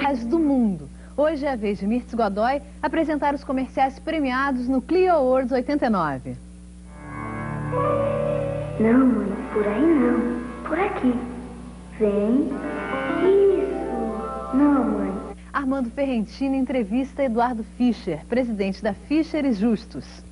comerciais do mundo. Hoje é a vez de Mirtz Godoy apresentar os comerciais premiados no Clio Awards 89. Não, mãe, por aí não. Por aqui. Vem. Isso. Não, mãe. Armando Ferrentini entrevista Eduardo Fischer, presidente da Fischer e Justus.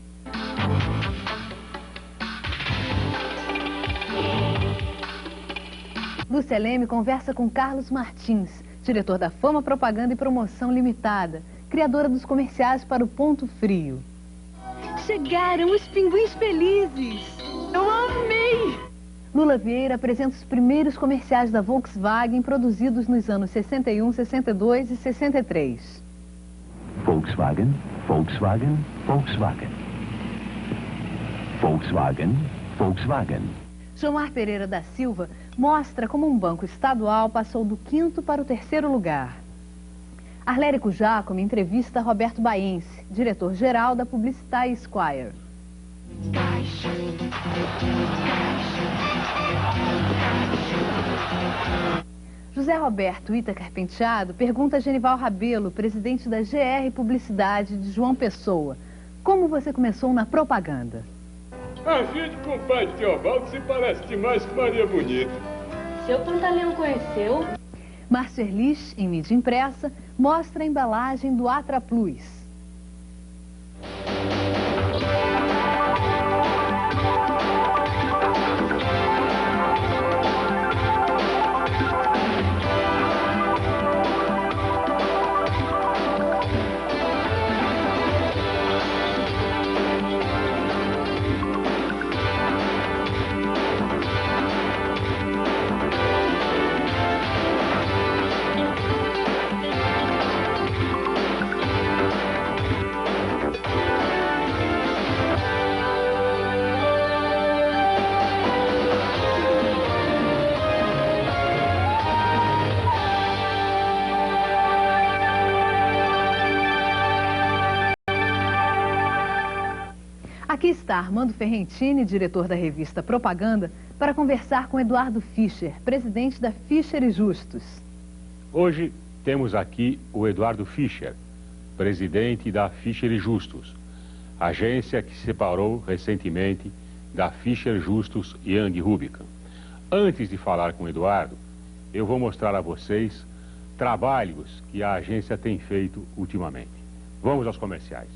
Lúcia Leme conversa com Carlos Martins, diretor da Fama Propaganda e Promoção Limitada, criadora dos comerciais para o Ponto Frio. Chegaram os pinguins felizes! Eu amei! Lula Vieira apresenta os primeiros comerciais da Volkswagen produzidos nos anos 61, 62 e 63. Volkswagen, Volkswagen, Volkswagen. Volkswagen, Volkswagen. Jomar Pereira da Silva mostra como um banco estadual passou do 5º para o 3º lugar. Arlérico Giacomo entrevista Roberto Baense, diretor-geral da Publicitar Esquire. José Roberto Ítacar Penteado pergunta a Genival Rabelo, presidente da GR Publicidade de João Pessoa, como você começou na propaganda? A gente com o pai de Teobaldo se parece demais com Maria Bonita. Seu Pantaleão conheceu? Márcio Erlich, em mídia impressa, mostra a embalagem do Atra Plus. Aqui está Armando Ferrentini, diretor da revista Propaganda, para conversar com Eduardo Fischer, presidente da Fischer e Justus. Hoje temos aqui o Eduardo Fischer, presidente da Fischer e Justus, agência que se separou recentemente da Fischer, Justus e Young Rubicam. Antes de falar com o Eduardo, eu vou mostrar a vocês trabalhos que a agência tem feito ultimamente. Vamos aos comerciais.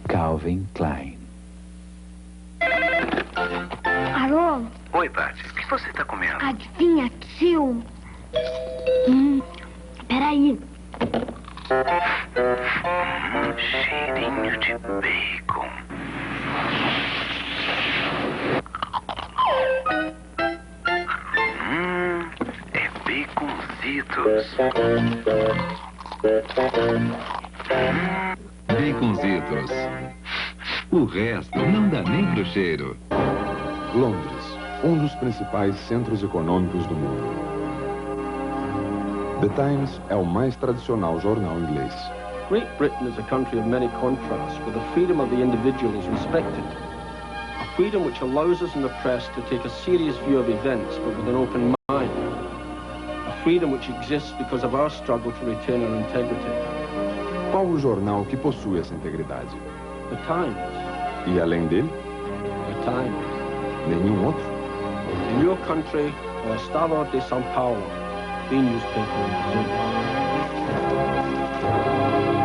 Calvin Klein. Alô? Oi, Paty. O que você está comendo? Adivinha, tio? Peraí. Cheirinho de bacon. É baconzitos. Baconzitos. O resto não dá nem pro cheiro. Londres, um dos principais centros econômicos do mundo. The Times é o mais tradicional jornal inglês. Great Britain is a country of many contrasts, where the freedom of the individual is respected. A freedom which allows us in the press to take a serious view of events, but with an open mind. A freedom which exists because of our struggle to retain our integrity. Qual o jornal que possui essa integridade? The Times. E além dele? The Times. Nenhum outro? In your country, o Estado de São Paulo, the newspaper in Brazil.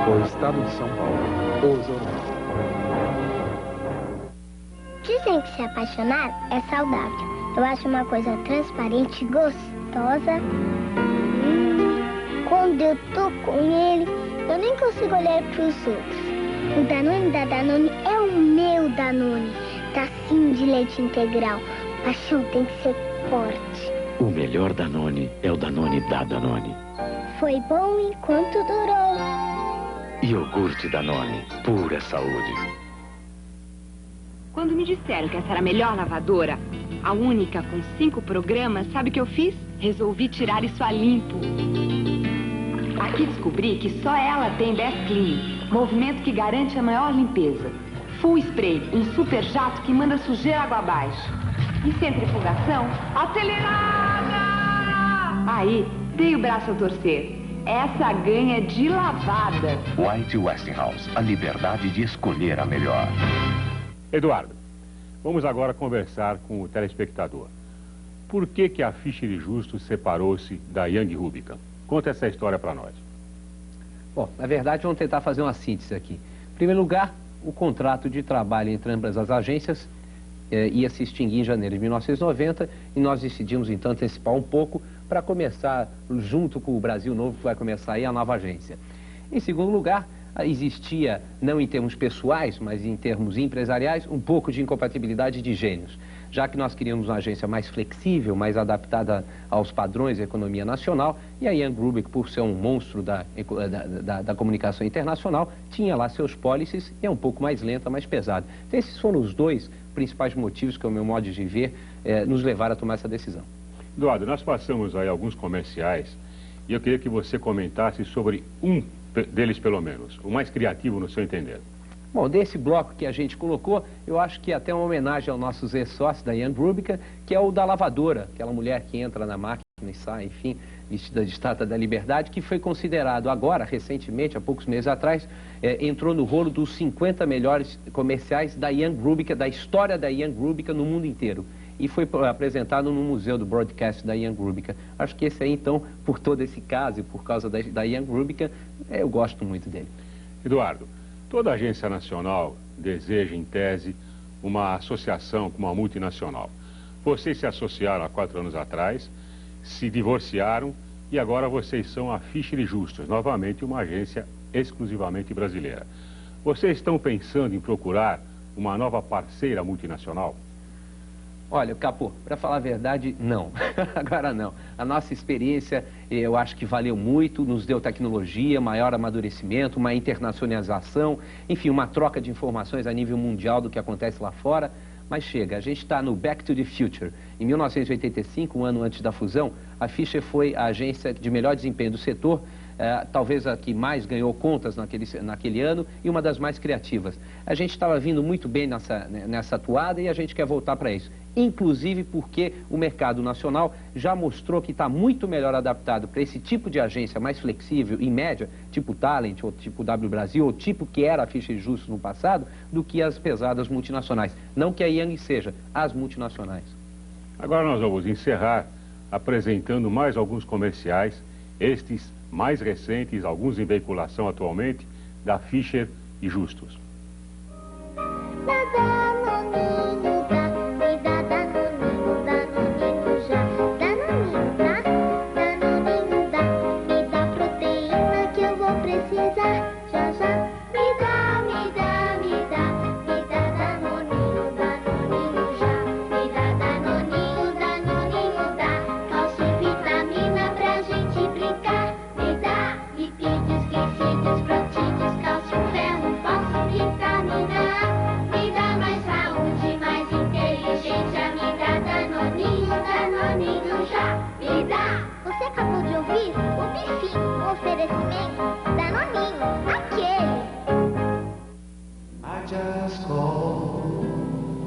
O Estado de São Paulo, o jornal. Dizem que se apaixonar é saudável. Eu acho uma coisa transparente e gostosa. Quando eu tô com ele, eu nem consigo olhar pros outros. O Danone da Danone é o meu Danone. Tacinho de leite integral. Paixão tem que ser forte. O melhor Danone é o Danone da Danone. Foi bom enquanto durou. Iogurte Danone, pura saúde. Quando me disseram que essa era a melhor lavadora, a única com 5 programas, sabe o que eu fiz? Resolvi tirar isso a limpo. Aqui descobri que só ela tem Best Clean, movimento que garante a maior limpeza. Full spray, um super jato que manda sujeira água abaixo. E centrifugação acelerada! Aí, dei o braço a torcer. Essa ganha de lavada. White Westinghouse, a liberdade de escolher a melhor. Eduardo, vamos agora conversar com o telespectador. Por que a Fischer e Justus separou-se da Young Rubicam? Conta essa história para nós. Bom, na verdade, vamos tentar fazer uma síntese aqui. Em primeiro lugar, o contrato de trabalho entre ambas as agências ia se extinguir em janeiro de 1990 e nós decidimos, então, antecipar um pouco para começar, junto com o Brasil Novo, que vai começar aí a nova agência. Em segundo lugar, existia, não em termos pessoais, mas em termos empresariais, um pouco de incompatibilidade de gênios. Já que nós queríamos uma agência mais flexível, mais adaptada aos padrões da economia nacional, e a Young Rubicam, por ser um monstro da comunicação internacional, tinha lá seus policies e é um pouco mais lenta, mais pesada. Então, esses foram os dois principais motivos que, ao meu modo de ver, nos levaram a tomar essa decisão. Eduardo, nós passamos aí alguns comerciais e eu queria que você comentasse sobre um deles, pelo menos, o mais criativo no seu entender. Bom, desse bloco que a gente colocou, eu acho que até uma homenagem aos nossos ex-sócios da Young Rubicam, que é o da lavadora, aquela mulher que entra na máquina e sai, enfim, vestida de Estátua da Liberdade, que foi considerado agora, recentemente, há poucos meses atrás, entrou no rolo dos 50 melhores comerciais da Young Rubicam, da história da Young Rubicam no mundo inteiro. E foi apresentado no museu do broadcast da Young Rubicam. Acho que esse aí, então, por todo esse caso e por causa da Young Rubicam, eu gosto muito dele. Eduardo, toda agência nacional deseja, em tese, uma associação com uma multinacional. Vocês se associaram há 4 anos atrás, se divorciaram e agora vocês são a Fischer e Justus, novamente uma agência exclusivamente brasileira. Vocês estão pensando em procurar uma nova parceira multinacional? Olha, Capo, para falar a verdade, não. Agora não. A nossa experiência, eu acho que valeu muito, nos deu tecnologia, maior amadurecimento, uma internacionalização, enfim, uma troca de informações a nível mundial do que acontece lá fora. Mas chega, a gente está no Back to the Future. Em 1985, um ano antes da fusão, a Fischer foi a agência de melhor desempenho do setor, talvez a que mais ganhou contas naquele ano e uma das mais criativas. A gente estava vindo muito bem nessa atuada e a gente quer voltar para isso. Inclusive porque o mercado nacional já mostrou que está muito melhor adaptado para esse tipo de agência mais flexível, em média, tipo Talent, ou tipo W Brasil, ou tipo que era a Fischer e Justus no passado, do que as pesadas multinacionais. Não que a Young seja, as multinacionais. Agora nós vamos encerrar apresentando mais alguns comerciais, estes mais recentes, alguns em veiculação atualmente, da Fischer e Justus.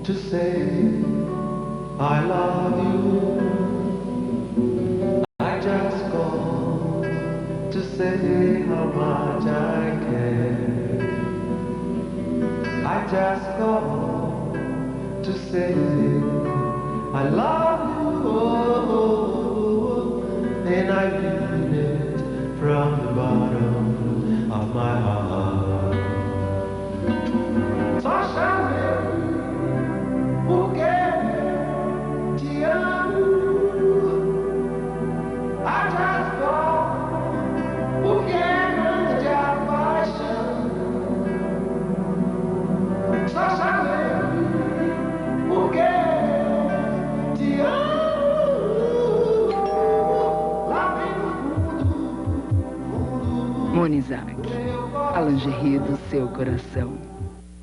To say I love you, I just called to say how much I care. I just called to say I love you, and I mean it from the bottom of my heart. Só chamei porque te amo. I just go porque grande a paixão. Só chamei porque te amo. Monizak, a lingerie do seu coração.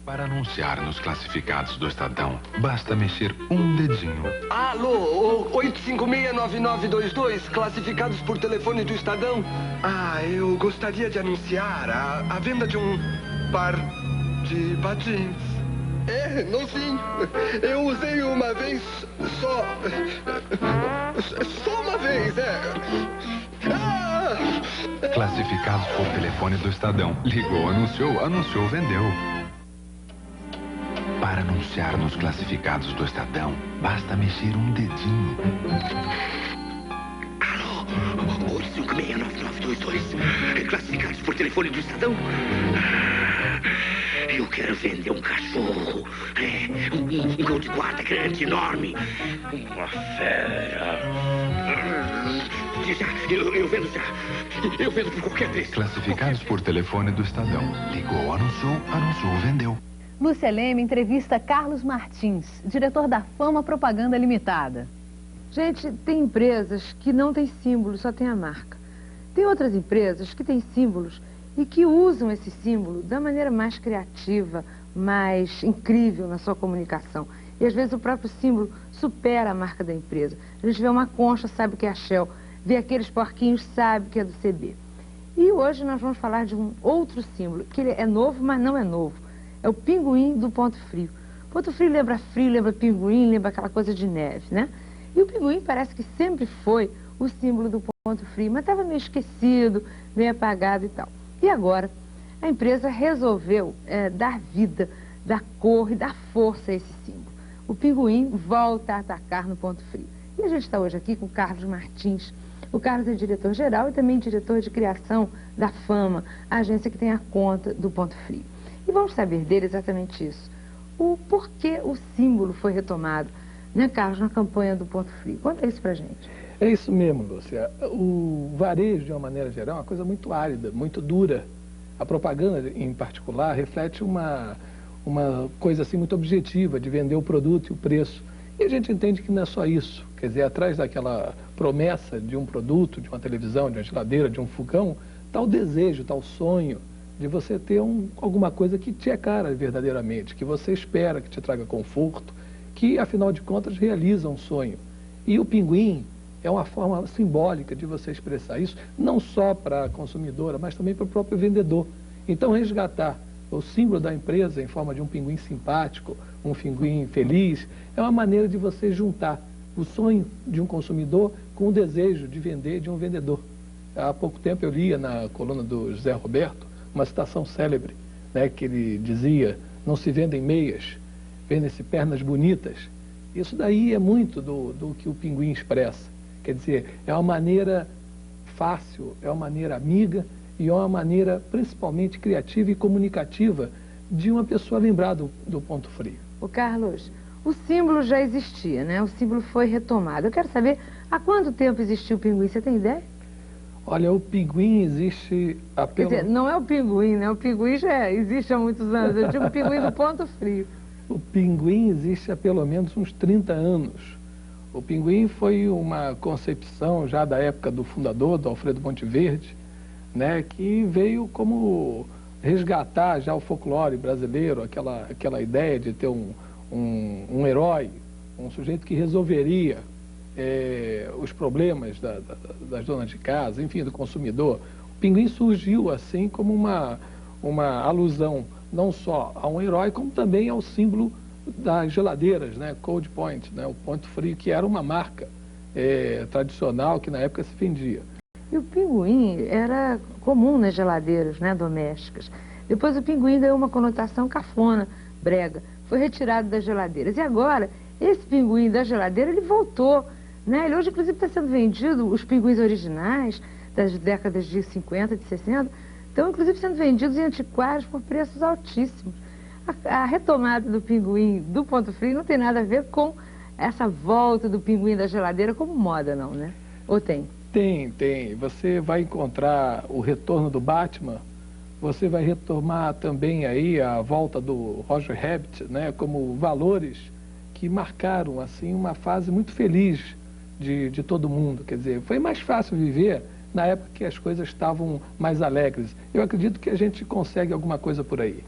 Para anunciar nos classificados do Estadão, basta mexer um dedinho. Alô, 8569922, classificados por telefone do Estadão. Ah, eu gostaria de anunciar a venda de um par de patins. É, novinho. Eu usei uma vez só. Só uma vez, é. Classificados por telefone do Estadão. Ligou, anunciou, vendeu. Para anunciar nos classificados do Estadão, basta mexer um dedinho. Alô, 8569922, classificados por telefone do Estadão. Eu quero vender um cachorro, um cão de guarda grande, enorme, uma fera. Eu vendo já. Eu vendo por qualquer preço. Classificados por telefone do Estadão. Ligou, anunciou, vendeu. Lúcia Leme entrevista Carlos Martins, diretor da Fama Propaganda Limitada. Gente, tem empresas que não têm símbolo, só tem a marca. Tem outras empresas que têm símbolos e que usam esse símbolo da maneira mais criativa, mais incrível na sua comunicação. E às vezes o próprio símbolo supera a marca da empresa. A gente vê uma concha, sabe que é a Shell. Vê aqueles porquinhos, sabe que é do CB. E hoje nós vamos falar de um outro símbolo, que ele é novo, mas não é novo. É o pinguim do Ponto Frio. Ponto Frio, lembra pinguim, lembra aquela coisa de neve, né? E o pinguim parece que sempre foi o símbolo do Ponto Frio, mas estava meio esquecido, meio apagado e tal. E agora, a empresa resolveu dar vida, dar cor e dar força a esse símbolo. O pinguim volta a atacar no Ponto Frio. E a gente está hoje aqui com o Carlos Martins. O Carlos é diretor-geral e também diretor de criação da Fama, a agência que tem a conta do Ponto Frio. E vamos saber dele exatamente isso. O porquê o símbolo foi retomado, né, Carlos, na campanha do Ponto Frio. Conta isso pra gente. É isso mesmo, Lúcia. O varejo, de uma maneira geral, é uma coisa muito árida, muito dura. A propaganda, em particular, reflete uma coisa assim muito objetiva, de vender o produto e o preço. E a gente entende que não é só isso. Quer dizer, atrás daquela promessa de um produto, de uma televisão, de uma geladeira, de um fogão, está o desejo, está o sonho de você ter alguma coisa que te é cara verdadeiramente, que você espera, que te traga conforto, que, afinal de contas, realiza um sonho. E o pinguim é uma forma simbólica de você expressar isso, não só para a consumidora, mas também para o próprio vendedor. Então, resgatar o símbolo da empresa em forma de um pinguim simpático, um pinguim feliz, é uma maneira de você juntar o sonho de um consumidor com o desejo de vender de um vendedor. Há pouco tempo eu lia na coluna do José Roberto uma citação célebre, né, que ele dizia: não se vendem meias, vendem-se pernas bonitas. Isso daí é muito do que o pinguim expressa. Quer dizer, é uma maneira fácil, é uma maneira amiga e é uma maneira principalmente criativa e comunicativa de uma pessoa lembrar do Ponto Frio. O Carlos, o símbolo já existia, né? O símbolo foi retomado. Eu quero saber há quanto tempo existiu o pinguim, você tem ideia? Olha, o pinguim existe há Quer dizer, não é o pinguim, né? O pinguim já existe há muitos anos. Eu digo o pinguim do Ponto Frio. O pinguim existe há pelo menos uns 30 anos. O pinguim foi uma concepção já da época do fundador, do Alfredo Monteverde, né, que veio como resgatar já o folclore brasileiro, aquela ideia de ter um herói, um sujeito que resolveria os problemas das donas de casa, enfim, do consumidor. O pinguim surgiu assim como uma alusão não só a um herói, como também ao símbolo das geladeiras, né, Cold Point, né, o Ponto Frio, que era uma marca tradicional que na época se vendia. E o pinguim era comum nas geladeiras, né, domésticas. Depois o pinguim deu uma conotação cafona, brega, foi retirado das geladeiras. E agora, esse pinguim da geladeira, ele voltou, né? Ele hoje, inclusive, está sendo vendido, os pinguins originais das décadas de 50, de 60, Estão, inclusive, sendo vendidos em antiquários por preços altíssimos. A retomada do pinguim do Ponto Frio não tem nada a ver com essa volta do pinguim da geladeira como moda, não, né? Ou tem? Tem. Você vai encontrar o retorno do Batman, você vai retomar também aí a volta do Roger Rabbit, né? Como valores que marcaram, assim, uma fase muito feliz de todo mundo. Quer dizer, foi mais fácil viver na época que as coisas estavam mais alegres. Eu acredito que a gente consegue alguma coisa por aí.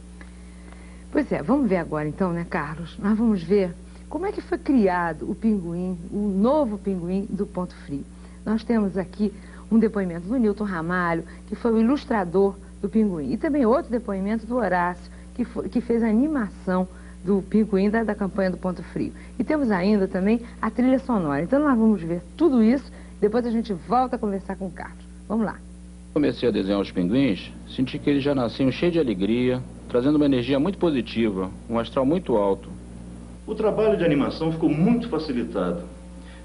Pois é, vamos ver agora então, né, Carlos? Nós vamos ver como é que foi criado o pinguim, o novo pinguim do Ponto Frio. Nós temos aqui um depoimento do Nilton Ramalho, que foi o ilustrador do pinguim. E também outro depoimento do Horácio, que fez a animação do pinguim da campanha do Ponto Frio. E temos ainda também a trilha sonora. Então nós vamos ver tudo isso, depois a gente volta a conversar com o Carlos. Vamos lá. Comecei a desenhar os pinguins, senti que eles já nasciam cheios de alegria, trazendo uma energia muito positiva, um astral muito alto. O trabalho de animação ficou muito facilitado,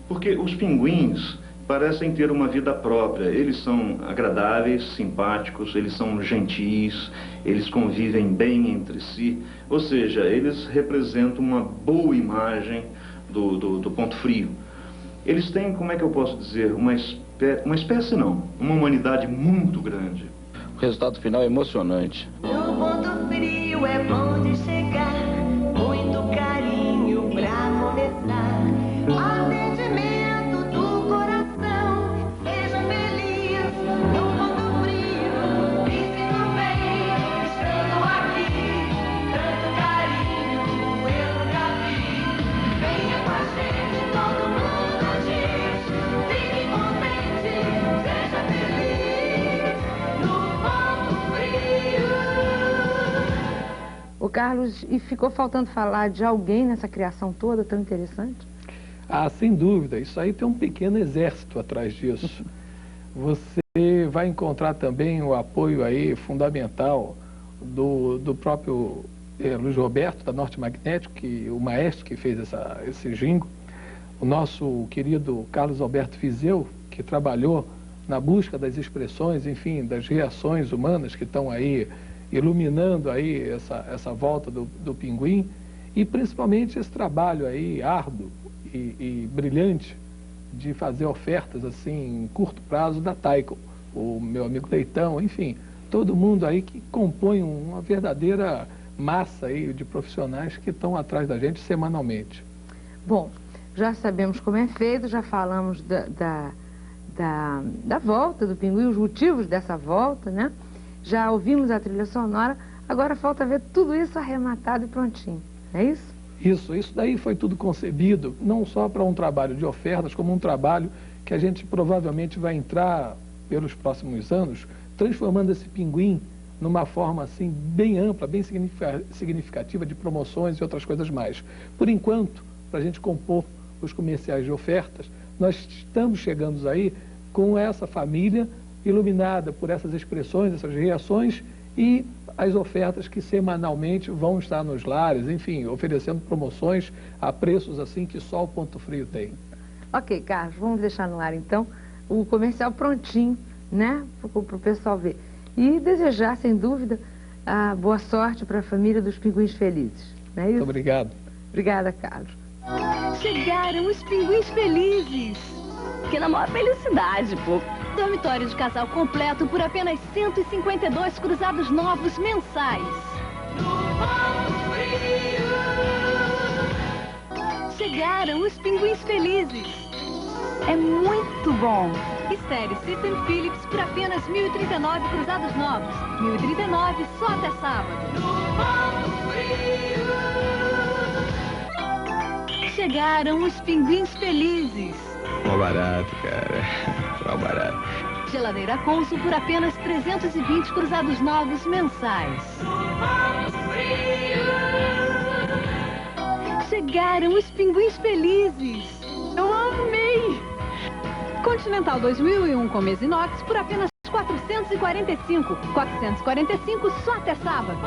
porque os pinguins parecem ter uma vida própria. Eles são agradáveis, simpáticos, eles são gentis, eles convivem bem entre si, ou seja, eles representam uma boa imagem do Ponto Frio. Eles têm, como é que eu posso dizer, uma espécie não, uma humanidade muito grande. O resultado final é emocionante. No Ponto Frio é bom de chegar, muito carinho pra começar. Atendimento do coração, seja feliz no Ponto Frio. Me sinto bem, estando aqui, tanto carinho eu nunca vi. Venha com a gente, todo mundo diz, fique contente, seja feliz no Ponto Frio. O Carlos, e ficou faltando falar de alguém nessa criação toda tão interessante? Ah, sem dúvida. Isso aí tem um pequeno exército atrás disso. Você vai encontrar também o apoio aí fundamental do próprio Luiz Roberto, da Norte Magnético, o maestro que fez esse jingle. O nosso querido Carlos Alberto Fizeu, que trabalhou na busca das expressões, enfim, das reações humanas que estão aí iluminando aí essa volta do pinguim, e principalmente esse trabalho aí árduo e brilhante de fazer ofertas assim em curto prazo da Taikon, o meu amigo Leitão, enfim, todo mundo aí que compõe uma verdadeira massa aí de profissionais que estão atrás da gente semanalmente. Bom, já sabemos como é feito, já falamos da volta do pinguim, os motivos dessa volta, né? Já ouvimos a trilha sonora, agora falta ver tudo isso arrematado e prontinho, é isso? Isso daí foi tudo concebido, não só para um trabalho de ofertas, como um trabalho que a gente provavelmente vai entrar pelos próximos anos, transformando esse pinguim numa forma assim bem ampla, bem significativa de promoções e outras coisas mais. Por enquanto, para a gente compor os comerciais de ofertas, nós estamos chegando aí com essa família iluminada por essas expressões, essas reações e as ofertas que semanalmente vão estar nos lares, enfim, oferecendo promoções a preços assim que só o Ponto Frio tem. Ok, Carlos, vamos deixar no ar então o comercial prontinho, né, para o pessoal ver. E desejar, sem dúvida, a boa sorte para a família dos Pinguins Felizes, não é isso? Muito obrigado. Obrigada, Carlos. Chegaram os Pinguins Felizes. Que na maior felicidade, pô. Dormitório de casal completo por apenas 152 cruzados novos mensais. Chegaram os Pinguins Felizes. É muito bom. Estéreo System Philips por apenas 1.039 cruzados novos. 1.039 só até sábado. Chegaram os Pinguins Felizes. Mó barato, cara. Mó barato. Geladeira Consul por apenas 320 cruzados novos mensais. Chegaram os Pinguins Felizes. Eu amei! Continental 2001 com mesa inox por apenas 445. 445 só até sábado.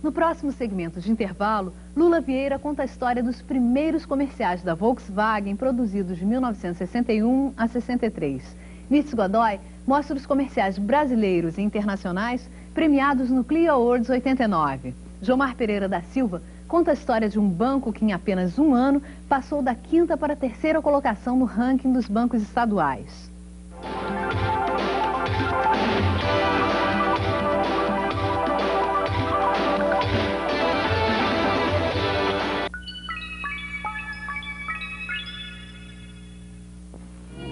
No próximo segmento de intervalo, Lula Vieira conta a história dos primeiros comerciais da Volkswagen produzidos de 1961 a 63. Mitz Godoy mostra os comerciais brasileiros e internacionais premiados no Clio Awards 89. Jomar Pereira da Silva conta a história de um banco que em apenas um ano passou da 5ª para a 3ª colocação no ranking dos bancos estaduais.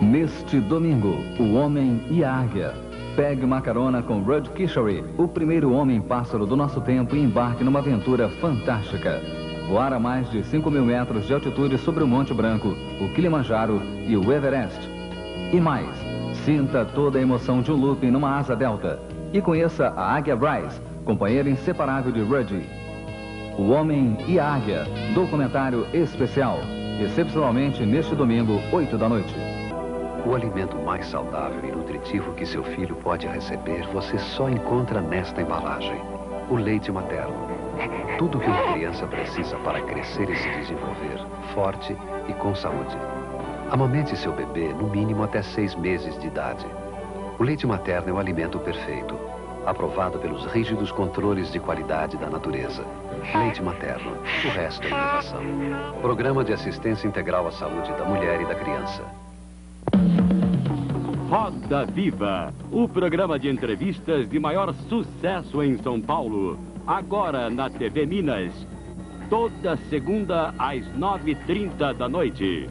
Neste domingo, o Homem e a Águia. Pegue uma carona com Rudd Kishery, o primeiro homem-pássaro do nosso tempo, e embarque numa aventura fantástica. Voar a mais de 5.000 metros de altitude sobre o Monte Branco, o Kilimanjaro e o Everest. E mais, sinta toda a emoção de um looping numa asa delta. E conheça a Águia Bryce, companheira inseparável de Rudd. O Homem e a Águia, documentário especial, excepcionalmente neste domingo, 8 da noite. O alimento mais saudável e nutritivo que seu filho pode receber, você só encontra nesta embalagem. O leite materno. Tudo que uma criança precisa para crescer e se desenvolver, forte e com saúde. Amamente seu bebê no mínimo até 6 meses de idade. O leite materno é o alimento perfeito, aprovado pelos rígidos controles de qualidade da natureza. Leite materno. O resto é inovação. Programa de Assistência Integral à Saúde da Mulher e da Criança. Roda Viva, o programa de entrevistas de maior sucesso em São Paulo. Agora na TV Minas. Toda segunda às 9h30 da noite.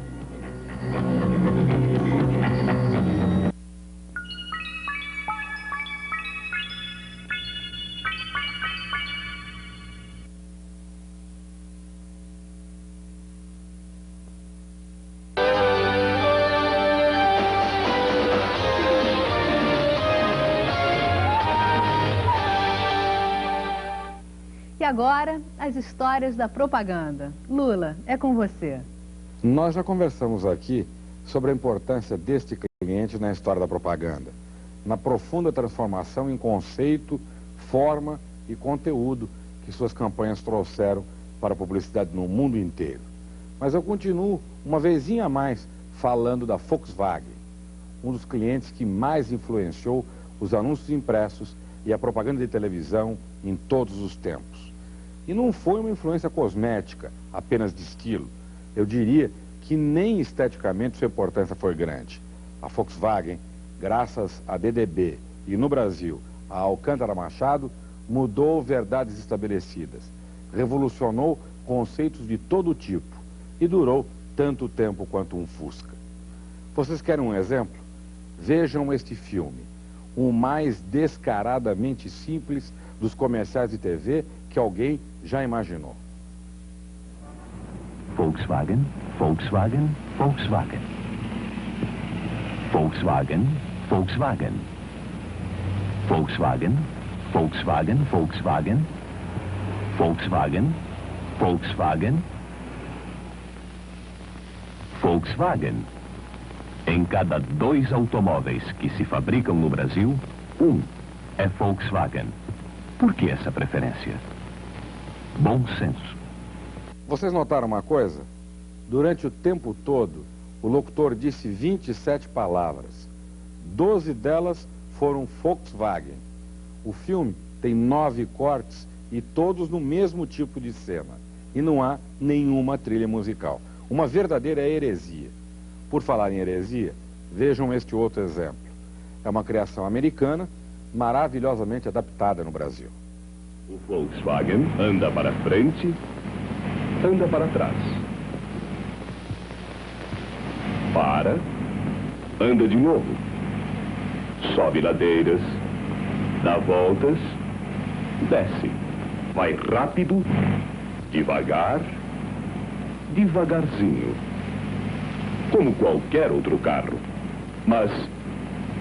E agora, as histórias da propaganda. Lula, é com você. Nós já conversamos aqui sobre a importância deste cliente na história da propaganda, na profunda transformação em conceito, forma e conteúdo que suas campanhas trouxeram para a publicidade no mundo inteiro. Mas eu continuo, uma vezinha a mais, falando da Volkswagen, um dos clientes que mais influenciou os anúncios impressos e a propaganda de televisão em todos os tempos. E não foi uma influência cosmética, apenas de estilo. Eu diria que nem esteticamente sua importância foi grande. A Volkswagen, graças a DDB e no Brasil a Alcântara Machado, mudou verdades estabelecidas, revolucionou conceitos de todo tipo e durou tanto tempo quanto um Fusca. Vocês querem um exemplo? Vejam este filme, o mais descaradamente simples dos comerciais de TV que alguém já imaginou. Volkswagen, Volkswagen, Volkswagen. Volkswagen, Volkswagen. Volkswagen, Volkswagen, Volkswagen. Volkswagen, Volkswagen. Volkswagen. Em cada 2 automóveis que se fabricam no Brasil, 1 é Volkswagen. Por que essa preferência? Bom senso. Vocês notaram uma coisa? Durante o tempo todo, o locutor disse 27 palavras. 12 delas foram Volkswagen. O filme tem 9 cortes e todos no mesmo tipo de cena. E não há nenhuma trilha musical. Uma verdadeira heresia. Por falar em heresia, vejam este outro exemplo. É uma criação americana, maravilhosamente adaptada no Brasil. O Volkswagen anda para frente, anda para trás. Para, anda de novo. Sobe ladeiras, dá voltas, desce. Vai rápido, devagar, devagarzinho. Como qualquer outro carro. Mas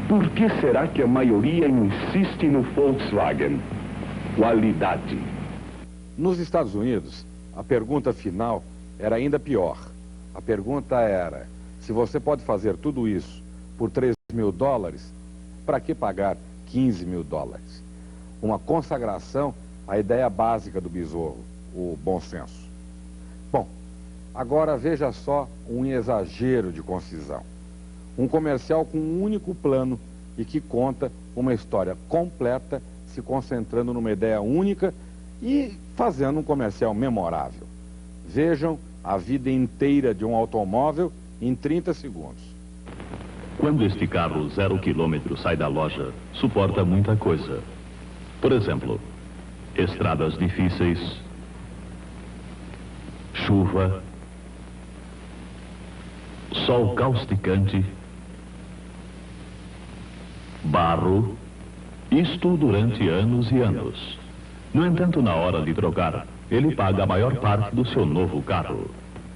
por que será que a maioria insiste no Volkswagen? Qualidade. Nos Estados Unidos, a pergunta final era ainda pior. A pergunta era, se você pode fazer tudo isso por $3.000, para que pagar $15.000? Uma consagração à ideia básica do besouro, o bom senso. Bom, agora veja só um exagero de concisão. Um comercial com um único plano e que conta uma história completa, se concentrando numa ideia única e fazendo um comercial memorável. Vejam a vida inteira de um automóvel em 30 segundos. Quando este carro 0 km sai da loja, suporta muita coisa. Por exemplo, estradas difíceis, chuva, sol causticante, barro, isto durante anos e anos. No entanto, na hora de trocar, ele paga a maior parte do seu novo carro.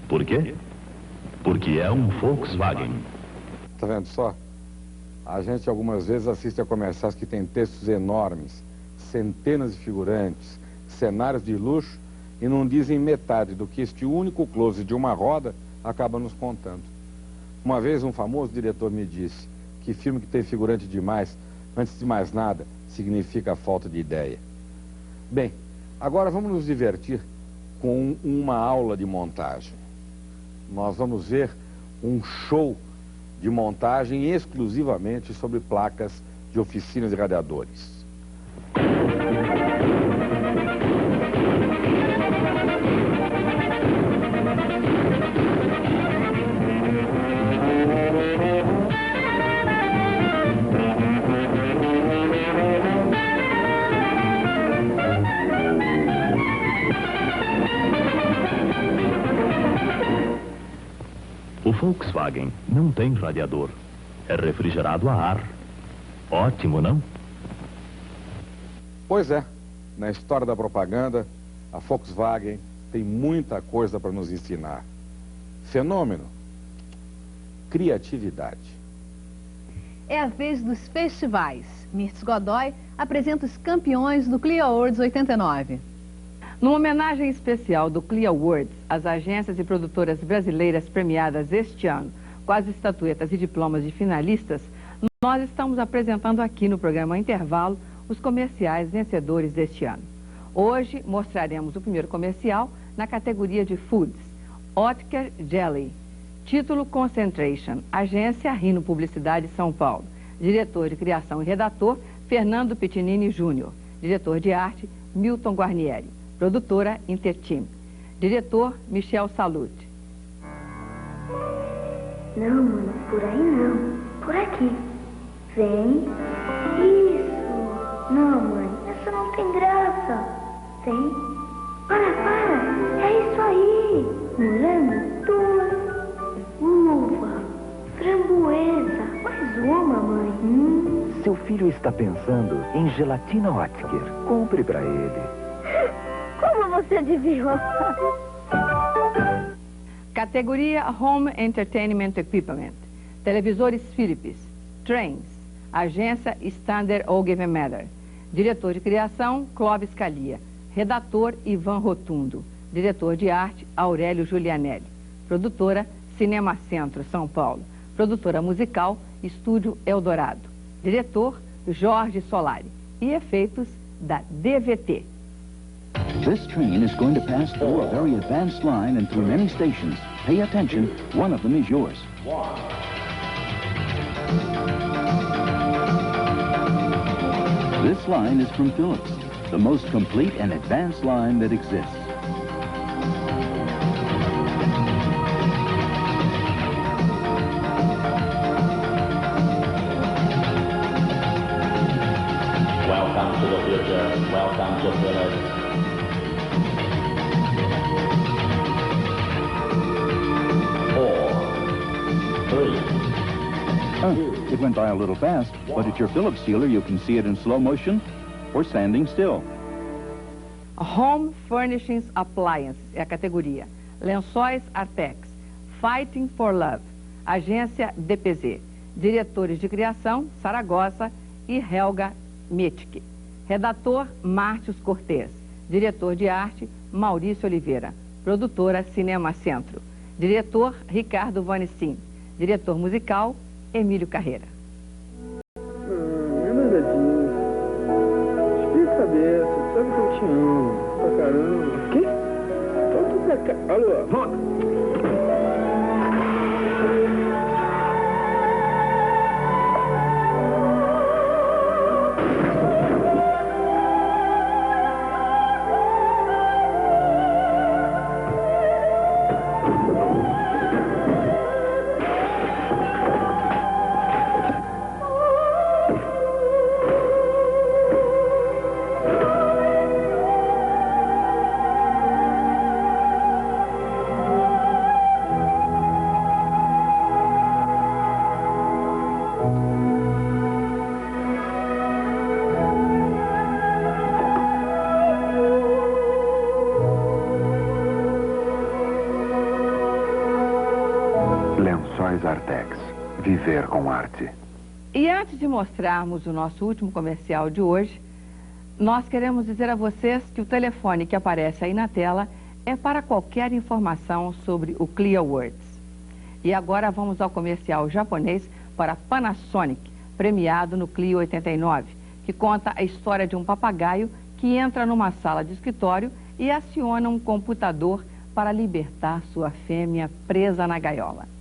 Por quê? Porque é um Volkswagen. Tá vendo só? A gente algumas vezes assiste a comerciais que tem textos enormes, centenas de figurantes, cenários de luxo e não dizem metade do que este único close de uma roda acaba nos contando. Uma vez um famoso diretor me disse que filme que tem figurante demais, antes de mais nada, significa falta de ideia. Bem, agora vamos nos divertir com uma aula de montagem. Nós vamos ver um show de montagem exclusivamente sobre placas de oficinas de radiadores. O Volkswagen não tem radiador. É refrigerado a ar. Ótimo, não? Pois é. Na história da propaganda, a Volkswagen tem muita coisa para nos ensinar. Fenômeno. Criatividade. É a vez dos festivais. Mirtz Godoy apresenta os campeões do Clio Awards 89. Numa homenagem especial do Clio Awards, as agências e produtoras brasileiras premiadas este ano com as estatuetas e diplomas de finalistas, nós estamos apresentando aqui no programa Intervalo os comerciais vencedores deste ano. Hoje mostraremos o primeiro comercial na categoria de Foods, Oetker Jelly. Título Concentration, agência Rino Publicidade São Paulo. Diretor de criação e redator, Fernando Pitinini Júnior. Diretor de arte, Milton Guarnieri. Produtora, Interteam. Diretor, Michel Salute. Não, mãe, por aí não. Por aqui. Vem. Isso. Não, mãe, essa não tem graça. Vem. Para. É isso aí. Morango, 2. Uva. Framboesa. Mais uma, mãe. Seu filho está pensando em gelatina Oetker. Compre para ele. Como você adivinhou? Categoria Home Entertainment Equipment. Televisores Philips. Trains. Agência Standard Ogilvy. Diretor de criação, Clóvis Calia. Redator, Ivan Rotundo. Diretor de arte, Aurélio Giulianelli. Produtora, Cinema Centro, São Paulo. Produtora musical, Estúdio Eldorado. Diretor, Jorge Solari. E efeitos da DVT. This train is going to pass through a very advanced line and through many stations. Pay attention, one of them is yours. This line is from Philips, the most complete and advanced line that exists. Welcome to the future. Welcome to Philips. It went by a little fast, but at your Philips dealer you can see it in slow motion or standing still. Home Furnishings Appliance é a categoria. Lençóis Artex. Fighting for Love. Agência DPZ. Diretores de criação, Saragossa e Helga Mitke. Redator, Mártios Cortês. Diretor de arte, Maurício Oliveira. Produtora, Cinema Centro. Diretor, Ricardo Vanicin. Diretor musical, Emílio Carreira. É nada disso. Explica a cabeça, sabe que eu te amo. Pra caramba. Quê? Volta pra cá. Alô? Volta. Artex. Viver com arte. E antes de mostrarmos o nosso último comercial de hoje, nós queremos dizer a vocês que o telefone que aparece aí na tela é para qualquer informação sobre o Clear Words. E agora vamos ao comercial japonês para Panasonic, premiado no Clio 89, que conta a história de um papagaio que entra numa sala de escritório e aciona um computador para libertar sua fêmea presa na gaiola.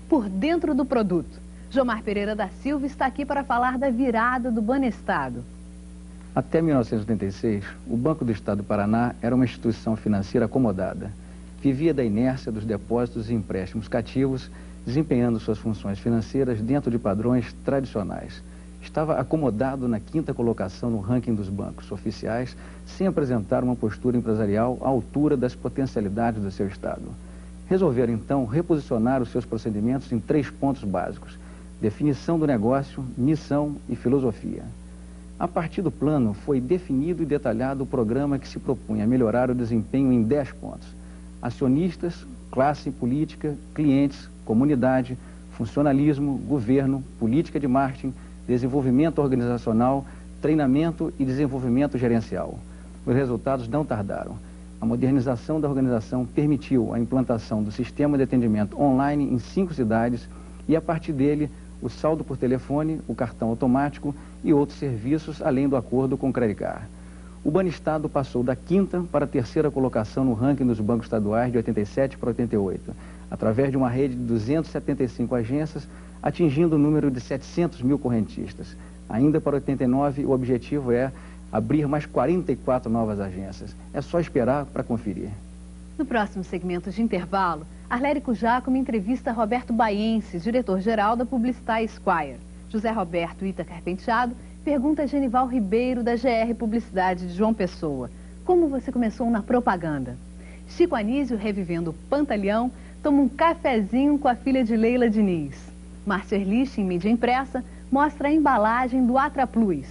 Por dentro do produto, Jomar Pereira da Silva está aqui para falar da virada do Banestado. Até 1986, o Banco do Estado do Paraná era uma instituição financeira acomodada. Vivia da inércia dos depósitos e empréstimos cativos, desempenhando suas funções financeiras dentro de padrões tradicionais. Estava acomodado na 5ª colocação no ranking dos bancos oficiais, sem apresentar uma postura empresarial à altura das potencialidades do seu Estado. Resolveram, então, reposicionar os seus procedimentos em 3 pontos básicos: definição do negócio, missão e filosofia. A partir do plano, foi definido e detalhado o programa que se propunha a melhorar o desempenho em 10 pontos. Acionistas, classe política, clientes, comunidade, funcionalismo, governo, política de marketing, desenvolvimento organizacional, treinamento e desenvolvimento gerencial. Os resultados não tardaram. A modernização da organização permitiu a implantação do sistema de atendimento online em 5 cidades e, a partir dele, o saldo por telefone, o cartão automático e outros serviços, além do acordo com o Credicar. O Banestado passou da 5ª para a 3ª colocação no ranking dos bancos estaduais de 87 para 88, através de uma rede de 275 agências, atingindo o número de 700 mil correntistas. Ainda para 89, o objetivo é abrir mais 44 novas agências. É só esperar para conferir. No próximo segmento de intervalo, Arlérico Giacomo entrevista Roberto Baiense, diretor-geral da Publicitar Esquire. José Roberto Ítacar Penteado pergunta a Genival Ribeiro, da GR Publicidade de João Pessoa: como você começou na propaganda? Chico Anísio, revivendo o Pantaleão, toma um cafezinho com a filha de Leila Diniz. Márcio Erlich, em mídia impressa, mostra a embalagem do Atra Plus.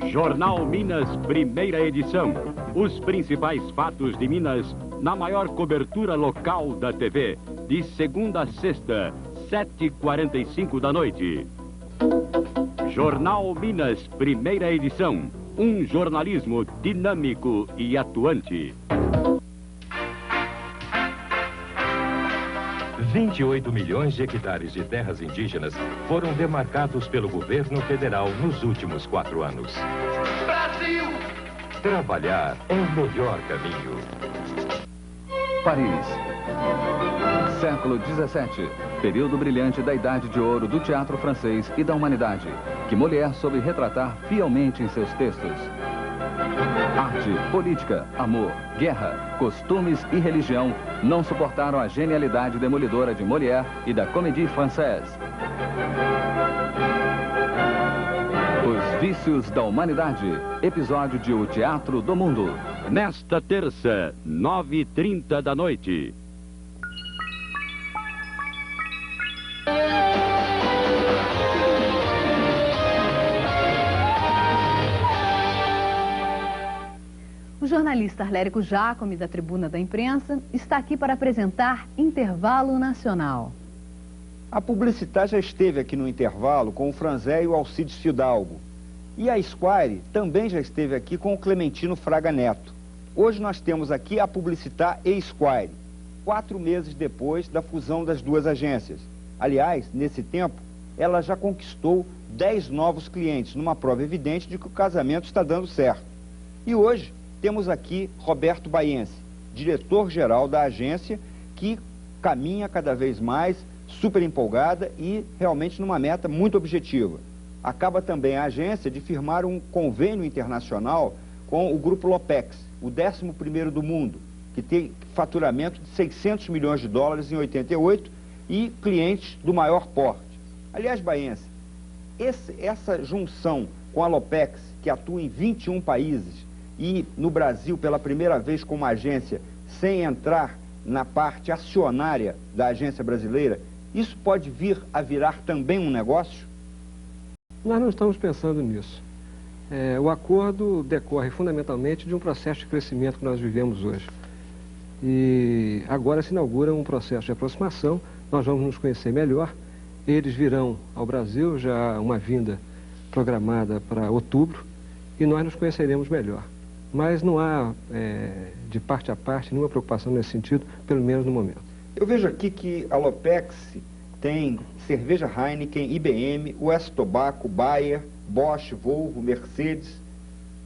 Jornal Minas, primeira edição. Os principais fatos de Minas na maior cobertura local da TV. De segunda a sexta, 7h45 da noite. Jornal Minas, primeira edição. Um jornalismo dinâmico e atuante. 28 milhões de hectares de terras indígenas foram demarcados pelo governo federal nos últimos 4 anos. Brasil! Trabalhar é o melhor caminho. Paris. Século XVII, período brilhante da Idade de Ouro do teatro francês e da humanidade, que Molière soube retratar fielmente em seus textos. Arte, política, amor, guerra, costumes e religião não suportaram a genialidade demolidora de Molière e da Comédie Française. Os Vícios da Humanidade, episódio de O Teatro do Mundo. Nesta terça, 9h30 da noite. O jornalista Arlérico Jacome, da Tribuna da Imprensa, está aqui para apresentar Intervalo Nacional. A Publicitar já esteve aqui no intervalo com o Franzé e o Alcides Fidalgo. E a Esquire também já esteve aqui com o Clementino Fraga Neto. Hoje nós temos aqui a Publicitar e Esquire, 4 meses depois da fusão das duas agências. Aliás, nesse tempo, ela já conquistou 10 novos clientes, numa prova evidente de que o casamento está dando certo. E hoje temos aqui Roberto Baiense, diretor-geral da agência, que caminha cada vez mais super empolgada e realmente numa meta muito objetiva. Acaba também a agência de firmar um convênio internacional com o Grupo Lopex, o 11º do mundo, que tem faturamento de 600 milhões de dólares em 88 e clientes do maior porte. Aliás, Baiense, essa junção com a Lopex, que atua em 21 países, e no Brasil pela primeira vez com uma agência sem entrar na parte acionária da agência brasileira, isso pode vir a virar também um negócio? Nós não estamos pensando nisso. O acordo decorre fundamentalmente de um processo de crescimento que nós vivemos hoje. E agora se inaugura um processo de aproximação, nós vamos nos conhecer melhor. Eles virão ao Brasil, já uma vinda programada para outubro, e nós nos conheceremos melhor. Mas não há, de parte a parte, nenhuma preocupação nesse sentido, pelo menos no momento. Eu vejo aqui que a Lopex tem cerveja Heineken, IBM, US Tobacco, Bayer, Bosch, Volvo, Mercedes.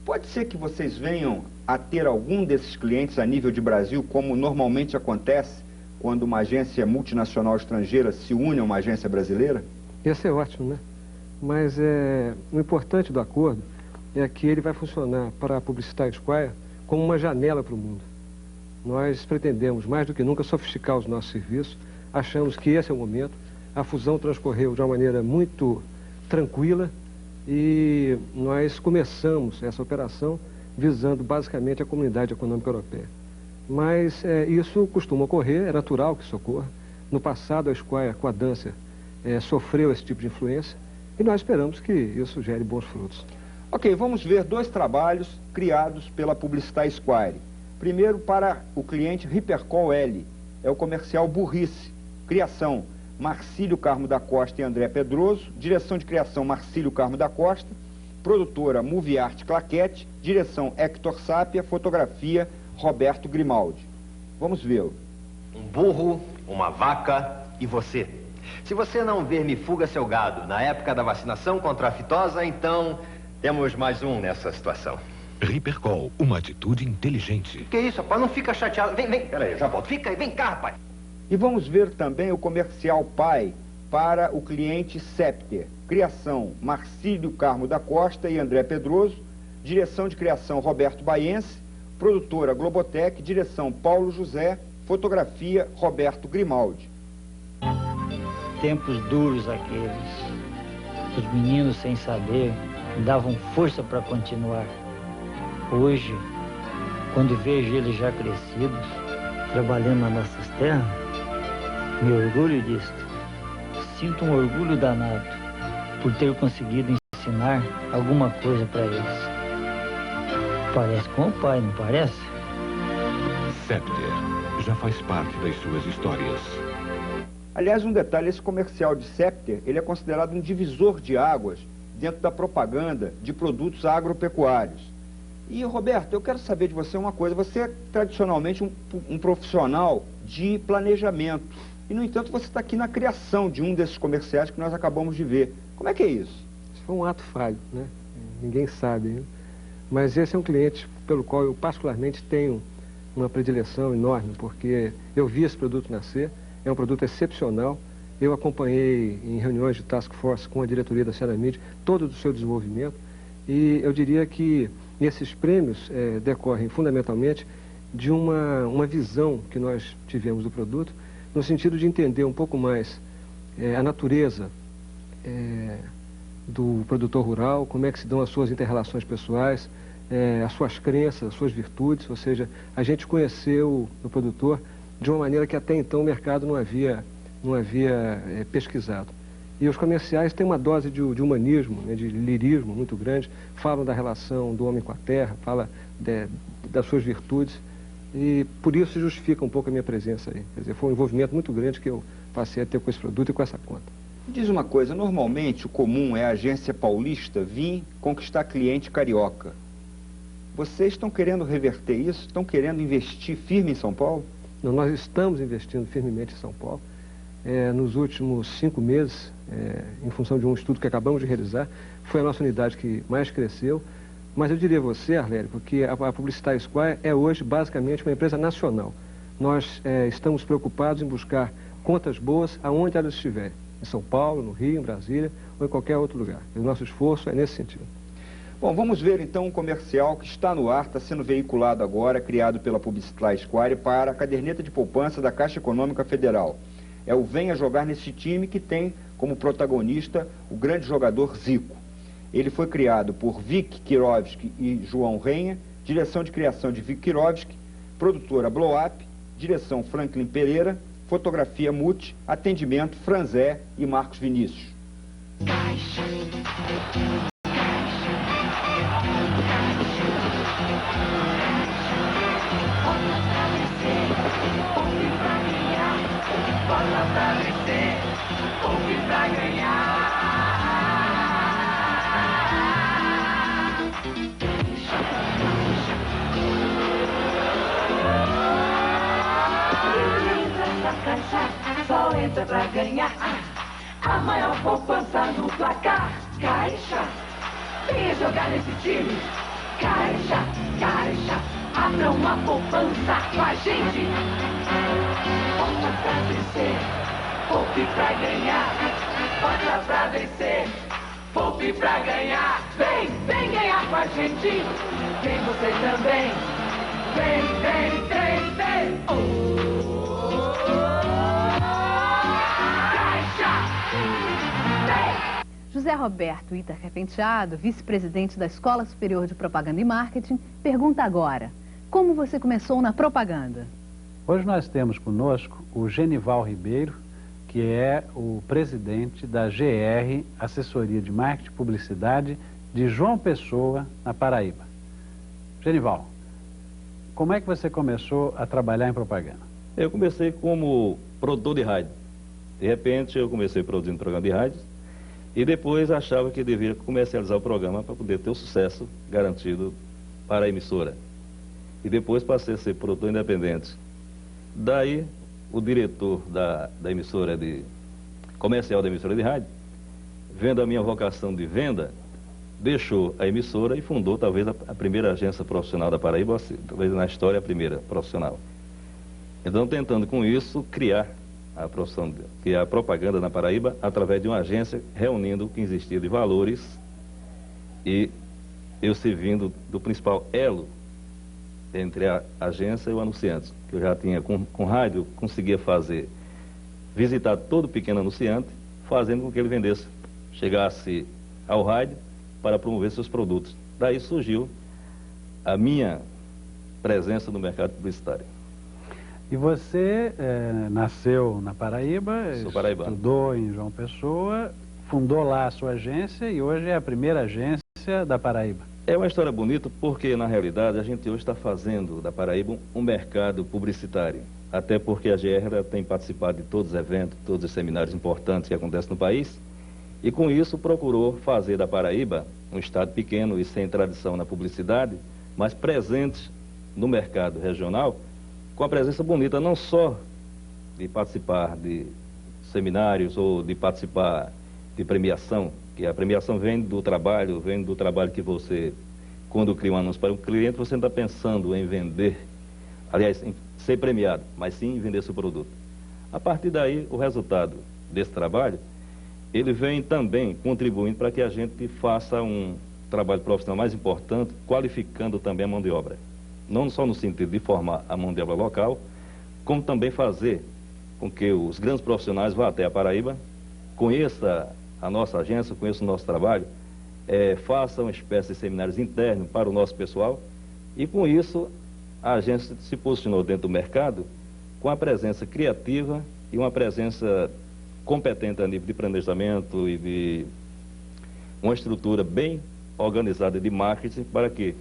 Pode ser que vocês venham a ter algum desses clientes a nível de Brasil, como normalmente acontece quando uma agência multinacional estrangeira se une a uma agência brasileira? Ia ser ótimo, né? Mas o importante do acordo é que ele vai funcionar para a Publicitar Esquire como uma janela para o mundo. Nós pretendemos, mais do que nunca, sofisticar os nossos serviços. Achamos que esse é o momento. A fusão transcorreu de uma maneira muito tranquila e nós começamos essa operação visando basicamente a Comunidade Econômica Europeia. Mas isso costuma ocorrer, é natural que isso ocorra. No passado, a Esquire, com a Dancer, sofreu esse tipo de influência e nós esperamos que isso gere bons frutos. Ok, vamos ver 2 trabalhos criados pela Publicitar Esquire. Primeiro, para o cliente Hipercol L, é o comercial Burrice. Criação, Marcílio Carmo da Costa e André Pedroso. Direção de criação, Marcílio Carmo da Costa. Produtora, Movie Art Claquete. Direção, Hector Sápia. Fotografia, Roberto Grimaldi. Vamos vê-lo. Um burro, uma vaca e você. Se você não ver Me Fuga Seu Gado na época da vacinação contra a fitosa, então temos mais um nessa situação. Hipercol, uma atitude inteligente. Que isso, rapaz? Não fica chateado. Vem, peraí, eu já volto. Fica aí, vem cá, rapaz. E vamos ver também o comercial Pai para o cliente Scepter. Criação, Marcílio Carmo da Costa e André Pedroso. Direção de criação, Roberto Baiense. Produtora, Globotec. Direção, Paulo José. Fotografia, Roberto Grimaldi. Tempos duros aqueles. Os meninos, sem saber, davam força para continuar. Hoje, quando vejo eles já crescidos, trabalhando nas nossas terras, me orgulho disso. Sinto um orgulho danado por ter conseguido ensinar alguma coisa para eles. Parece com o pai, não parece? Scepter já faz parte das suas histórias. Aliás, um detalhe, esse comercial de Scepter, ele é considerado um divisor de águas dentro da propaganda de produtos agropecuários. E, Roberto, eu quero saber de você uma coisa. Você é tradicionalmente um profissional de planejamento. E, no entanto, você está aqui na criação de um desses comerciais que nós acabamos de ver. Como é que é isso? Isso foi um ato falho, né? Ninguém sabe, né? Mas esse é um cliente pelo qual eu particularmente tenho uma predileção enorme, porque eu vi esse produto nascer, é um produto excepcional. Eu acompanhei em reuniões de task force com a diretoria da Ceramide todo o seu desenvolvimento e eu diria que E esses prêmios decorrem fundamentalmente de uma visão que nós tivemos do produto, no sentido de entender um pouco mais a natureza do produtor rural, como é que se dão as suas inter-relações pessoais, as suas crenças, as suas virtudes, ou seja, a gente conheceu o produtor de uma maneira que até então o mercado não havia pesquisado. E os comerciais têm uma dose de humanismo, né, de lirismo muito grande, falam da relação do homem com a terra, falam das suas virtudes, e por isso justifica um pouco a minha presença aí. Quer dizer, foi um envolvimento muito grande que eu passei a ter com esse produto e com essa conta. Diz uma coisa, normalmente o comum é a agência paulista vir conquistar cliente carioca. Vocês estão querendo reverter isso? Estão querendo investir firme em São Paulo? Não, nós estamos investindo firmemente em São Paulo. Nos últimos 5 meses, em função de um estudo que acabamos de realizar, foi a nossa unidade que mais cresceu. Mas eu diria a você, Arlérico, que a Publicitária Squire é hoje basicamente uma empresa nacional. Nós estamos preocupados em buscar contas boas aonde elas estiverem. Em São Paulo, no Rio, em Brasília ou em qualquer outro lugar. E o nosso esforço é nesse sentido. Bom, vamos ver então um comercial que está no ar, está sendo veiculado agora, criado pela Publicitária Squire para a caderneta de poupança da Caixa Econômica Federal. É o Venha Jogar Nesse Time, que tem como protagonista o grande jogador Zico. Ele foi criado por Vic Kirovski e João Renha, direção de criação de Vic Kirovski, produtora Blow Up, direção Franklin Pereira, fotografia Muti, atendimento Franzé e Marcos Vinícius. Só entra pra ganhar a maior poupança no placar. Caixa, venha jogar nesse time. Caixa, Caixa, abra uma poupança com a gente. Bota pra vencer, poupe pra ganhar. Bota pra vencer, poupe pra ganhar. Vem ganhar com a gente. Vem você também. Vem. José Roberto Itaca Penteado, vice-presidente da Escola Superior de Propaganda e Marketing, pergunta agora: como você começou na propaganda? Hoje nós temos conosco o Genival Ribeiro, que é o presidente da GR, Assessoria de Marketing e Publicidade de João Pessoa, na Paraíba. Genival, como é que você começou a trabalhar em propaganda? Eu comecei como produtor de rádio. De repente eu comecei produzindo programa de rádio e depois achava que devia comercializar o programa para poder ter o sucesso garantido para a emissora. E depois passei a ser produtor independente. Daí o diretor da emissora comercial da emissora de rádio, vendo a minha vocação de venda, deixou a emissora e fundou talvez a primeira agência profissional da Paraíba, talvez na história a primeira profissional. Então, tentando com isso criar a profissão, que é a propaganda na Paraíba, através de uma agência reunindo o que existia de valores e eu servindo do principal elo entre a agência e o anunciante, que eu já tinha com rádio, conseguia visitar todo pequeno anunciante, fazendo com que ele chegasse ao rádio para promover seus produtos. Daí surgiu a minha presença no mercado publicitário. E você nasceu na Paraíba, estudou em João Pessoa, fundou lá a sua agência e hoje é a primeira agência da Paraíba. É uma história bonita porque, na realidade, a gente hoje está fazendo da Paraíba um mercado publicitário. Até porque a GR tem participado de todos os eventos, todos os seminários importantes que acontecem no país. E com isso procurou fazer da Paraíba um estado pequeno e sem tradição na publicidade, mas presente no mercado regional, com a presença bonita não só de participar de seminários ou de participar de premiação, que a premiação vem do trabalho que você, quando cria um anúncio para um cliente, você não está pensando em vender, aliás, em ser premiado, mas sim em vender seu produto. A partir daí, o resultado desse trabalho, ele vem também contribuindo para que a gente faça trabalho profissional mais importante, qualificando também a mão de obra. Não só no sentido de formar a mão de obra local, como também fazer com que os grandes profissionais vá até a Paraíba, conheça a nossa agência, conheça o nosso trabalho, faça uma espécie de seminários internos para o nosso pessoal, e com isso a agência se posicionou dentro do mercado com a presença criativa e uma presença competente a nível de planejamento e de uma estrutura bem organizada de marketing para que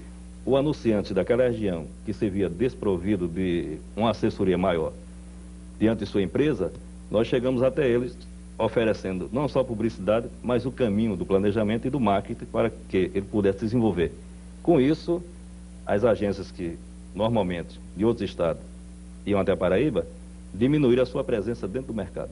o anunciante daquela região que se via desprovido de uma assessoria maior diante de sua empresa, nós chegamos até eles oferecendo não só publicidade, mas o caminho do planejamento e do marketing para que ele pudesse desenvolver. Com isso, as agências que normalmente de outros estados iam até a Paraíba, diminuíram a sua presença dentro do mercado.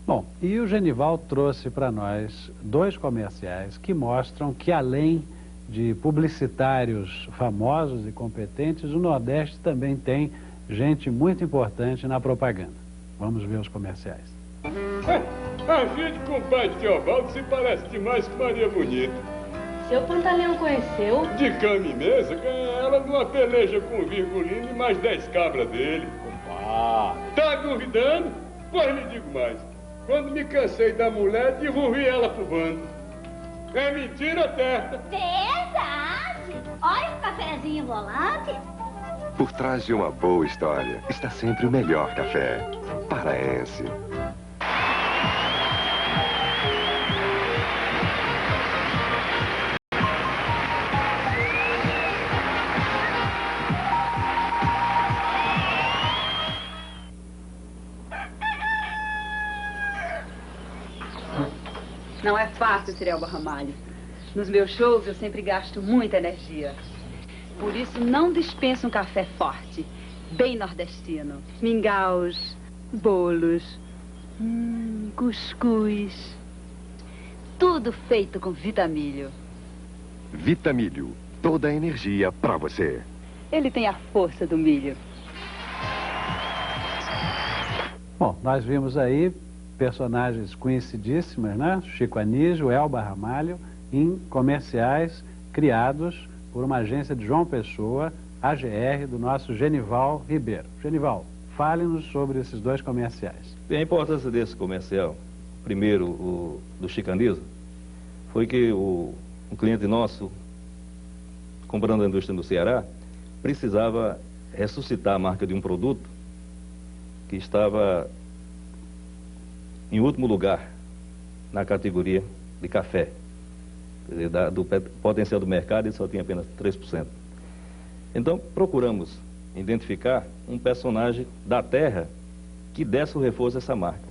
Bom, e o Genival trouxe para nós 2 comerciais que mostram que além de publicitários famosos e competentes, o Nordeste também tem gente muito importante na propaganda. Vamos ver os comerciais. A gente com o pai de Teobaldo se parece demais com Maria Bonita. Seu Pantaleão conheceu? De cama e mesa, ganha ela numa peleja com o Virgulino e mais 10 cabras dele. Tá duvidando? Pois lhe digo mais. Quando me cansei da mulher, devolvi ela pro bando. É mentira, Terra? Verdade! Olha o cafezinho volante. Por trás de uma boa história está sempre o melhor café. Paraense. Não é fácil ser Elba Ramalho. Nos meus shows eu sempre gasto muita energia. Por isso não dispenso um café forte, bem nordestino. Mingaus, bolos, cuscuz. Tudo feito com Vitamilho. Vitamilho, toda a energia pra você. Ele tem a força do milho. Bom, nós vimos aí personagens conhecidíssimas, né? Chico Anísio, Elba Ramalho, em comerciais criados por uma agência de João Pessoa, AGR, do nosso Genival Ribeiro. Genival, fale-nos sobre esses 2 comerciais. Bem, a importância desse comercial, primeiro, o do Chico Anísio, foi que um cliente nosso, comprando a indústria do Ceará, precisava ressuscitar a marca de um produto que estava em último lugar na categoria de café. Quer dizer, do potencial do mercado, ele só tinha apenas 3%. Então, procuramos identificar um personagem da terra que desse o reforço dessa marca.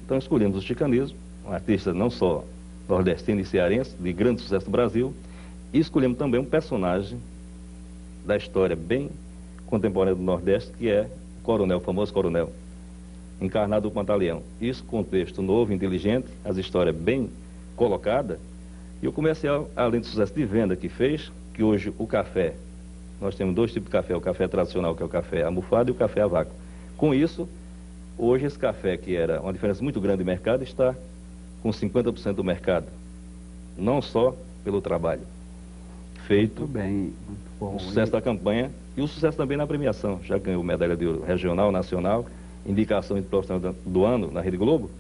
Então, escolhemos o Chico Anísio, um artista não só nordestino e cearense, de grande sucesso no Brasil, e escolhemos também um personagem da história bem contemporânea do Nordeste, que é o Coronel, o famoso Coronel, encarnado o Pantaleão. Isso, contexto novo, inteligente, as histórias bem colocadas, e o comercial, além do sucesso de venda que fez, que hoje o café, nós temos 2 tipos de café, o café tradicional, que é o café almofado, e o café a vácuo. Com isso, hoje esse café, que era uma diferença muito grande de mercado, está com 50% do mercado, não só pelo trabalho feito, muito bem, muito bom. O sucesso da campanha e o sucesso também na premiação. Já ganhou medalha de ouro regional, nacional, indicação de profissional do ano na Rede Globo,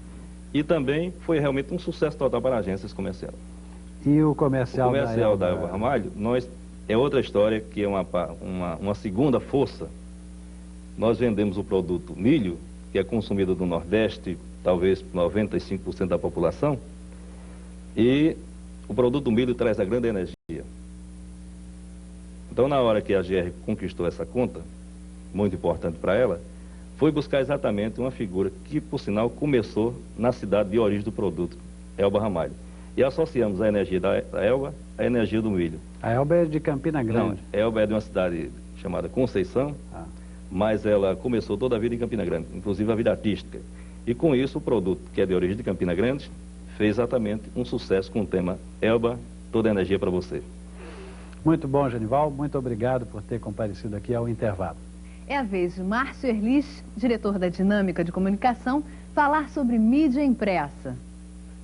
e também foi realmente um sucesso total para a agência esse comercial. E o comercial da Elba Ramalho, é outra história, que é uma segunda força. Nós vendemos o produto milho, que é consumido no Nordeste, talvez 95% da população, e o produto milho traz a grande energia. Então, na hora que a GR conquistou essa conta, muito importante para ela, foi buscar exatamente uma figura que, por sinal, começou na cidade de origem do produto, Elba Ramalho. E associamos a energia da Elba à energia do milho. A Elba é de Campina Grande? Não, Elba é de uma cidade chamada Conceição, mas ela começou toda a vida em Campina Grande, inclusive a vida artística. E com isso, o produto, que é de origem de Campina Grande, fez exatamente um sucesso com o tema Elba, toda a energia para você. Muito bom, Genival. Muito obrigado por ter comparecido aqui ao intervalo. É a vez de Márcio Erlich, diretor da Dinâmica de Comunicação, falar sobre mídia impressa.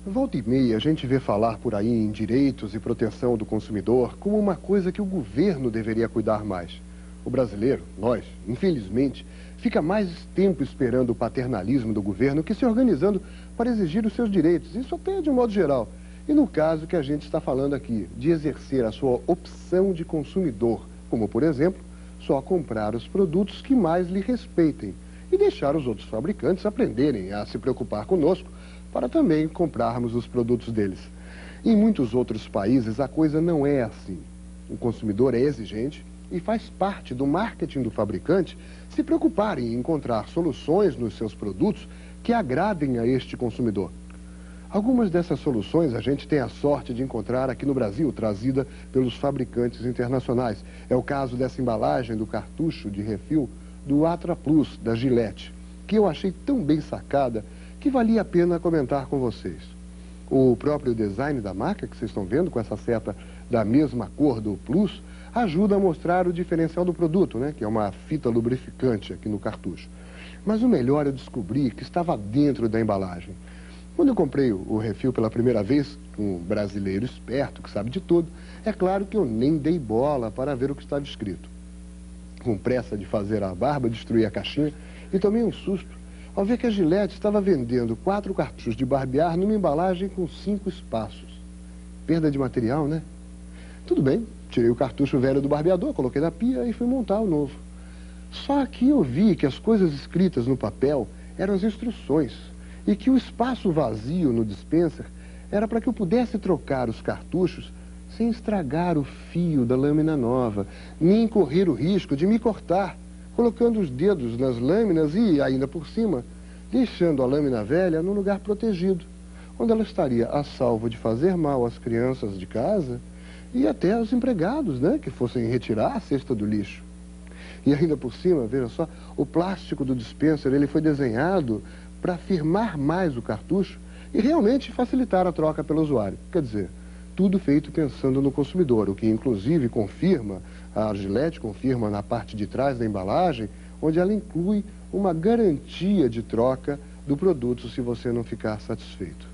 Volta e meia a gente vê falar por aí em direitos e proteção do consumidor como uma coisa que o governo deveria cuidar mais. O brasileiro, nós, infelizmente, fica mais tempo esperando o paternalismo do governo que se organizando para exigir os seus direitos, isso até de um modo geral. E no caso que a gente está falando aqui, de exercer a sua opção de consumidor, como por exemplo, só comprar os produtos que mais lhe respeitem e deixar os outros fabricantes aprenderem a se preocupar conosco para também comprarmos os produtos deles. Em muitos outros países a coisa não é assim. O consumidor é exigente e faz parte do marketing do fabricante se preocupar em encontrar soluções nos seus produtos que agradem a este consumidor. Algumas dessas soluções a gente tem a sorte de encontrar aqui no Brasil, trazida pelos fabricantes internacionais. É o caso dessa embalagem do cartucho de refil do Atra Plus, da Gillette, que eu achei tão bem sacada que valia a pena comentar com vocês. O próprio design da marca, que vocês estão vendo, com essa seta da mesma cor do Plus, ajuda a mostrar o diferencial do produto, né? Que é uma fita lubrificante aqui no cartucho. Mas o melhor é descobrir que estava dentro da embalagem. Quando eu comprei o refil pela primeira vez, um brasileiro esperto que sabe de tudo, é claro que eu nem dei bola para ver o que estava escrito. Com pressa de fazer a barba, destruí a caixinha e tomei um susto ao ver que a Gillette estava vendendo 4 cartuchos de barbear numa embalagem com 5 espaços. Perda de material, né? Tudo bem, tirei o cartucho velho do barbeador, coloquei na pia e fui montar o novo. Só que eu vi que as coisas escritas no papel eram as instruções e que o espaço vazio no dispenser era para que eu pudesse trocar os cartuchos sem estragar o fio da lâmina nova, nem correr o risco de me cortar, colocando os dedos nas lâminas e, ainda por cima, deixando a lâmina velha num lugar protegido, onde ela estaria a salvo de fazer mal às crianças de casa e até aos empregados, né, que fossem retirar a cesta do lixo. E ainda por cima, veja só, o plástico do dispenser ele foi desenhado para firmar mais o cartucho e realmente facilitar a troca pelo usuário. Quer dizer, tudo feito pensando no consumidor, o que inclusive confirma, a Gillette confirma na parte de trás da embalagem, onde ela inclui uma garantia de troca do produto se você não ficar satisfeito.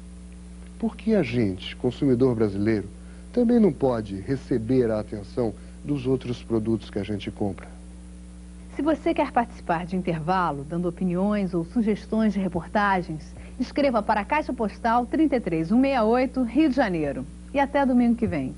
Por que a gente, consumidor brasileiro, também não pode receber a atenção dos outros produtos que a gente compra? Se você quer participar de intervalo, dando opiniões ou sugestões de reportagens, escreva para a Caixa Postal 33168, Rio de Janeiro. E até domingo que vem.